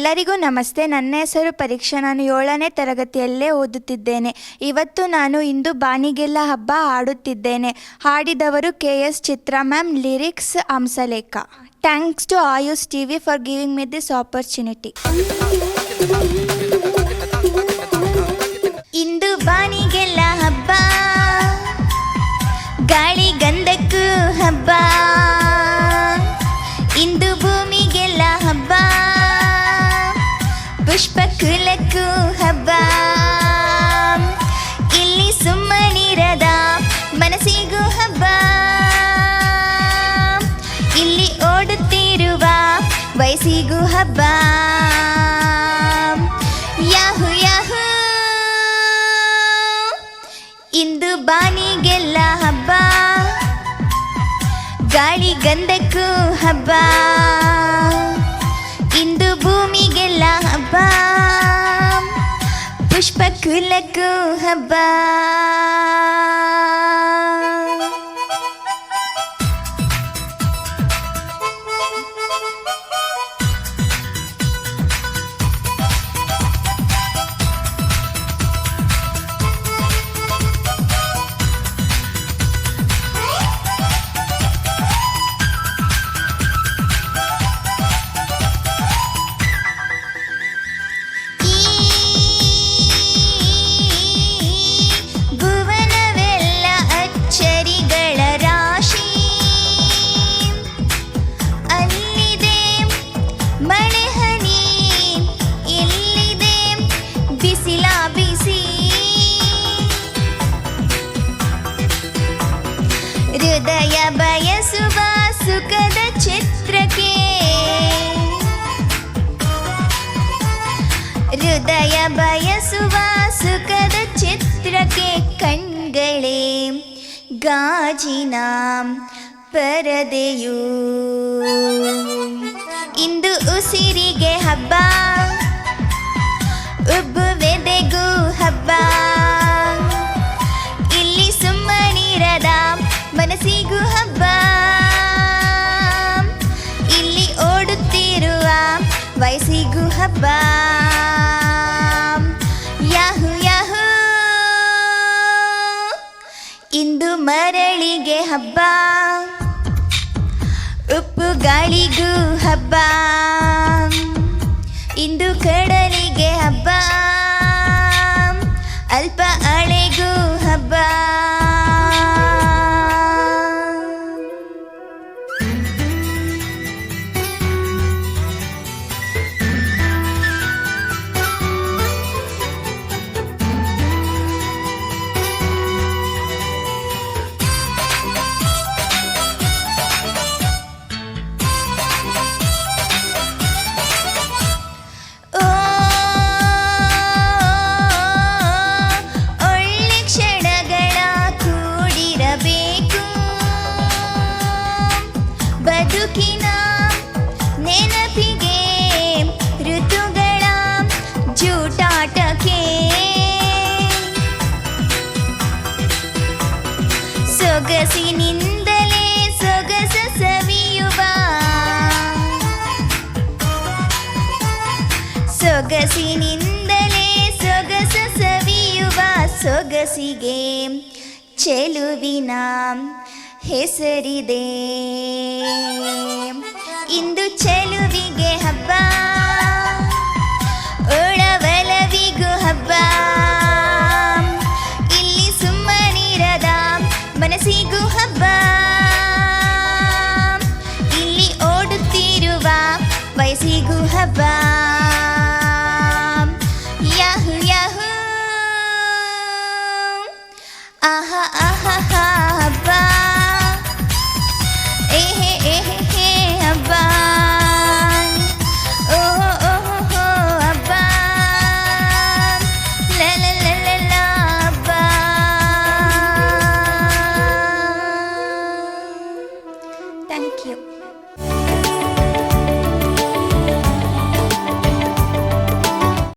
ಎಲ್ಲರಿಗೂ ನಮಸ್ತೆ. ನನ್ನ ಹೆಸರು ಪರೀಕ್ಷಾ. ನಾನು 7ನೇ ತರಗತಿಯಲ್ಲೇ ಓದುತ್ತಿದ್ದೇನೆ. ಇವತ್ತು ನಾನು ಇಂದು ಬಾನಿಗೆಲ್ಲ ಹಬ್ಬ ಹಾಡುತ್ತಿದ್ದೇನೆ. ಹಾಡಿದವರು KS Chitra ma'am, lyrics Hamsalekha. Thanks to Ayush TV for giving me this opportunity. ಇಂದು ಬಾನಿಗೆಲ್ಲ ಹಬ್ಬ, ಗಾಳಿ ಗಂಧಕ್ಕೂ ಹಬ್ಬ, ಇಂದು ಭೂಮಿಗೆಲ್ಲ ಹಬ್ಬ, ಪುಷ್ಪ ಕುಲಕ್ಕೂ ಹಬ್ಬ, ಇಲ್ಲಿ ಸುಮ್ಮನಿರದ ಮನಸ್ಸಿಗೂ ಹಬ್ಬ, ಇಲ್ಲಿ ಓಡುತ್ತಿರುವ ವಯಸ್ಸಿಗೂ ಹಬ್ಬ. ಯಾಹು ಯಾಹು, ಇಂದು ಬಾನಿಗೆಲ್ಲ ಹಬ್ಬ, ಗಾಳಿ ಗಂಧಕ್ಕೂ ಹಬ್ಬ, ಇಂದು ಭೂಮಿಗೆಲ್ಲ ಹಬ್ಬ, ಪುಷ್ಪ ಕುಲಕ್ಕೂ ಹಬ್ಬ. ಹೃದಯ ಬಯಸುವ ಸುಖದ ಚಿತ್ರಕ್ಕೆ, ಹೃದಯ ಬಯಸುವ ಸುಖದ ಚಿತ್ರಕ್ಕೆ, ಕಣ್ಗಳೇ ಗಾಜಿನ ಪರದೆಯು. ಇಂದು ಉಸಿರಿಗೆ ಹಬ್ಬ, ಉಬ್ಬುವೆದೆಗೂ ಹಬ್ಬ, ಇಲ್ಲಿ ಸುಮ್ಮನಿರದ ಮನಸ್ಸಿಗೂ ಹಬ್ಬ, ಇಲ್ಲಿ ಓಡುತ್ತಿರುವ ವಯಸ್ಸಿಗೂ ಹಬ್ಬ. ಯಾಹು ಯಾಹು, ಇಂದು ಮರಳಿಗೆ ಹಬ್ಬ, ಉಪ್ಪು ಗಾಳಿಗೂ ಹಬ್ಬ, ಇಂದು ಕಡಲಿಗೆ ಹಬ್ಬ, ಅಲ್ಪ ಅಳೆಗೂ ಹಬ್ಬ. ಬದುಕಿನ ನೆನಪಿಗೆ, ಋತುಗಳ ಜೂಟಾಟಕ್ಕೆ, ಸೊಗಸಿನಿಂದಲೇ ಸೊಗಸ ಸವಿಯುವ, ಸೊಗಸಿನಿಂದಲೇ ಸೊಗಸ ಸವಿಯುವ, ಸೊಗಸಿಗೆ ಚೆಲುವಿನ ಹೆಸರಿದೆ. ಇಂದು ಚೆಲುವಿಗೆ ಹಬ್ಬ,